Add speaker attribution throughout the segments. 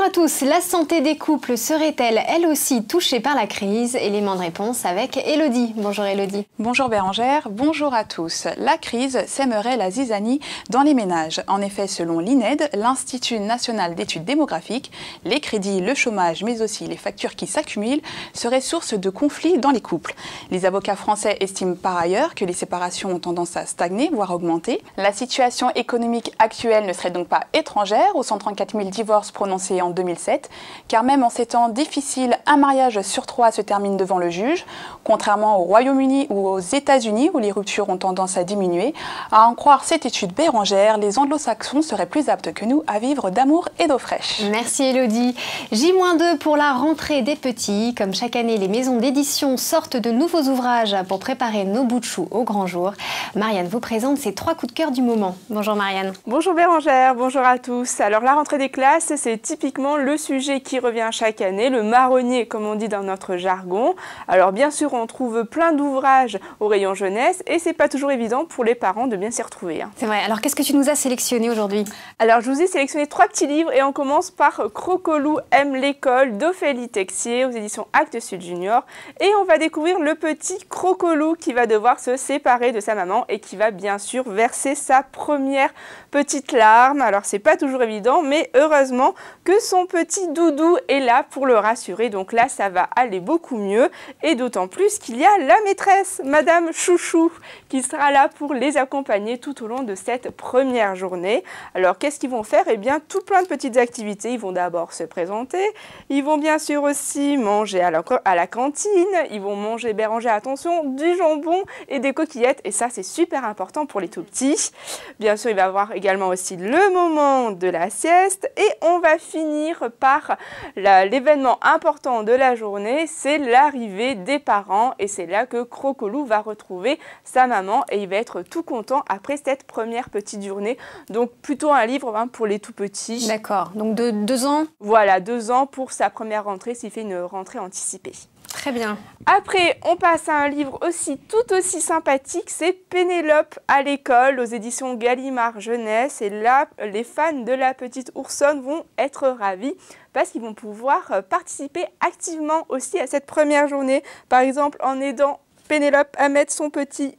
Speaker 1: à tous, la santé des couples serait-elle elle aussi touchée par la crise? Élément de réponse avec Elodie. Bonjour Elodie.
Speaker 2: Bonjour Bérangère, bonjour à tous. La crise sèmerait la zizanie dans les ménages. En effet, selon l'INED, l'Institut national d'études démographiques, les crédits, le chômage, mais aussi les factures qui s'accumulent seraient source de conflits dans les couples. Les avocats français estiment par ailleurs que les séparations ont tendance à stagner, voire augmenter. La situation économique actuelle ne serait donc pas étrangère aux 134 000 divorces prononcés en 2007, car même en ces temps difficiles, un mariage sur 3 se termine devant le juge, contrairement au Royaume-Uni ou aux États-Unis où les ruptures ont tendance à diminuer. À en croire cette étude Bérangère, les anglo-saxons seraient plus aptes que nous à vivre d'amour et d'eau fraîche.
Speaker 1: Merci Elodie. J-2 pour la rentrée des petits. Comme chaque année, les maisons d'édition sortent de nouveaux ouvrages pour préparer nos bouts de chou au grand jour. Marianne vous présente ses 3 coups de cœur du moment. Bonjour Marianne.
Speaker 3: Bonjour Bérangère, bonjour à tous. Alors la rentrée des classes, c'est typiquement le sujet qui revient chaque année, le marronnier comme on dit dans notre jargon. Alors bien sûr, on trouve plein d'ouvrages au rayon jeunesse et c'est pas toujours évident pour les parents de bien s'y retrouver.
Speaker 1: C'est vrai. Alors qu'est-ce que tu nous as sélectionné aujourd'hui?
Speaker 3: Alors je vous ai sélectionné 3 petits livres et on commence par Crocolou aime l'école d'Ophélie Texier aux éditions Actes Sud Junior. Et on va découvrir le petit Crocolou qui va devoir se séparer de sa maman et qui va bien sûr verser sa première petite larme. Alors c'est pas toujours évident, mais heureusement que son petit doudou est là pour le rassurer. Donc là ça va aller beaucoup mieux et d'autant plus qu'il y a la maîtresse, Madame Chouchou, qui sera là pour les accompagner tout au long de cette première journée. Alors qu'est-ce qu'ils vont faire? Eh bien tout plein de petites activités. Ils vont d'abord se présenter, ils vont bien sûr aussi manger à la cantine, ils vont manger, Bérangère, attention, du jambon et des coquillettes et ça c'est super important pour les tout petits. Bien sûr il va y avoir également aussi le moment de la sieste et on va finir par l'événement important de la journée, c'est l'arrivée des parents et c'est là que Crocolou va retrouver sa maman et il va être tout content après cette première petite journée. Donc plutôt un livre pour les tout petits.
Speaker 1: D'accord, donc de 2 ans?
Speaker 3: Voilà, 2 ans pour sa première rentrée s'il fait une rentrée anticipée.
Speaker 1: Très bien.
Speaker 3: Après, on passe à un livre tout aussi sympathique, c'est Pénélope à l'école aux éditions Gallimard Jeunesse. Et là, les fans de la petite Oursonne vont être ravis parce qu'ils vont pouvoir participer activement aussi à cette première journée. Par exemple, en aidant Pénélope à mettre son petit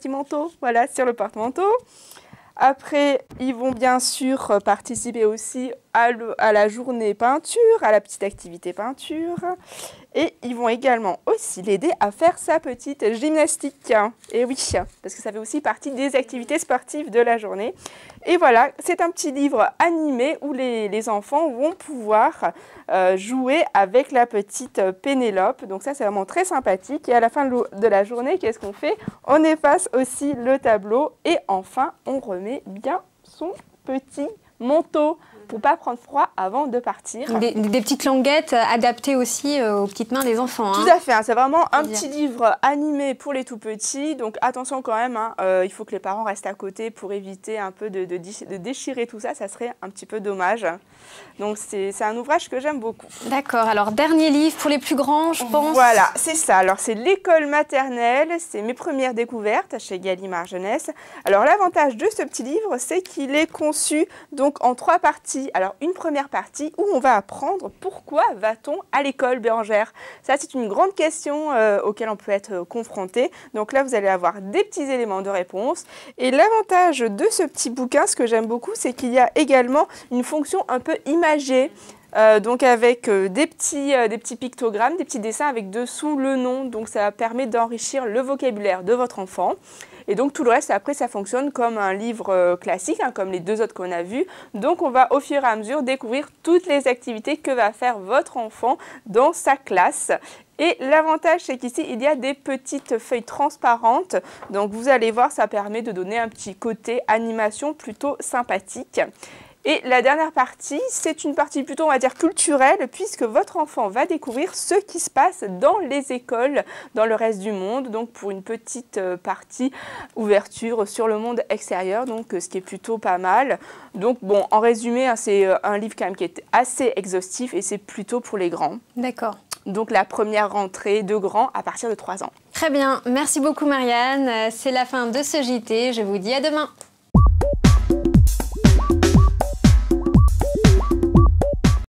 Speaker 3: manteau, voilà, sur le porte-manteau. Après, ils vont bien sûr participer aussi à la journée peinture, à la petite activité peinture. Et ils vont également aussi l'aider à faire sa petite gymnastique. Et oui, parce que ça fait aussi partie des activités sportives de la journée. Et voilà, c'est un petit livre animé où les enfants vont pouvoir jouer avec la petite Pénélope. Donc ça, c'est vraiment très sympathique. Et à la fin de la journée, qu'est-ce qu'on fait? On efface aussi le tableau. Et enfin, on remet bien son petit manteau pour pas prendre froid avant de partir.
Speaker 1: Des petites languettes adaptées aussi aux petites mains des enfants.
Speaker 3: Tout à fait, c'est vraiment un petit livre animé pour les tout petits. Donc attention quand même, il faut que les parents restent à côté pour éviter un peu de déchirer tout ça. Ça serait un petit peu dommage. Donc c'est un ouvrage que j'aime beaucoup.
Speaker 1: D'accord, alors dernier livre pour les plus grands, je pense.
Speaker 3: Voilà, c'est ça. Alors c'est l'école maternelle, c'est mes premières découvertes chez Gallimard Jeunesse. Alors l'avantage de ce petit livre, c'est qu'il est conçu donc en 3 parties. Alors une première partie où on va apprendre pourquoi va-t-on à l'école, Bérangère? Ça c'est une grande question auquel on peut être confronté. Donc là vous allez avoir des petits éléments de réponse. Et l'avantage de ce petit bouquin, ce que j'aime beaucoup, c'est qu'il y a également une fonction un peu imagée. Donc avec des petits pictogrammes, des petits dessins avec dessous le nom. Donc ça permet d'enrichir le vocabulaire de votre enfant. Et donc tout le reste, après, ça fonctionne comme un livre classique, comme les 2 autres qu'on a vus. Donc on va au fur et à mesure découvrir toutes les activités que va faire votre enfant dans sa classe. Et l'avantage, c'est qu'ici, il y a des petites feuilles transparentes. Donc vous allez voir, ça permet de donner un petit côté animation plutôt sympathique. Et la dernière partie, c'est une partie plutôt, on va dire, culturelle, puisque votre enfant va découvrir ce qui se passe dans les écoles, dans le reste du monde. Donc pour une petite partie ouverture sur le monde extérieur, donc ce qui est plutôt pas mal. Donc bon, en résumé, c'est un livre quand même qui est assez exhaustif et c'est plutôt pour les grands.
Speaker 1: D'accord.
Speaker 3: Donc la première rentrée de grands à partir de 3 ans.
Speaker 1: Très bien, merci beaucoup Marianne. C'est la fin de ce JT, je vous dis à demain.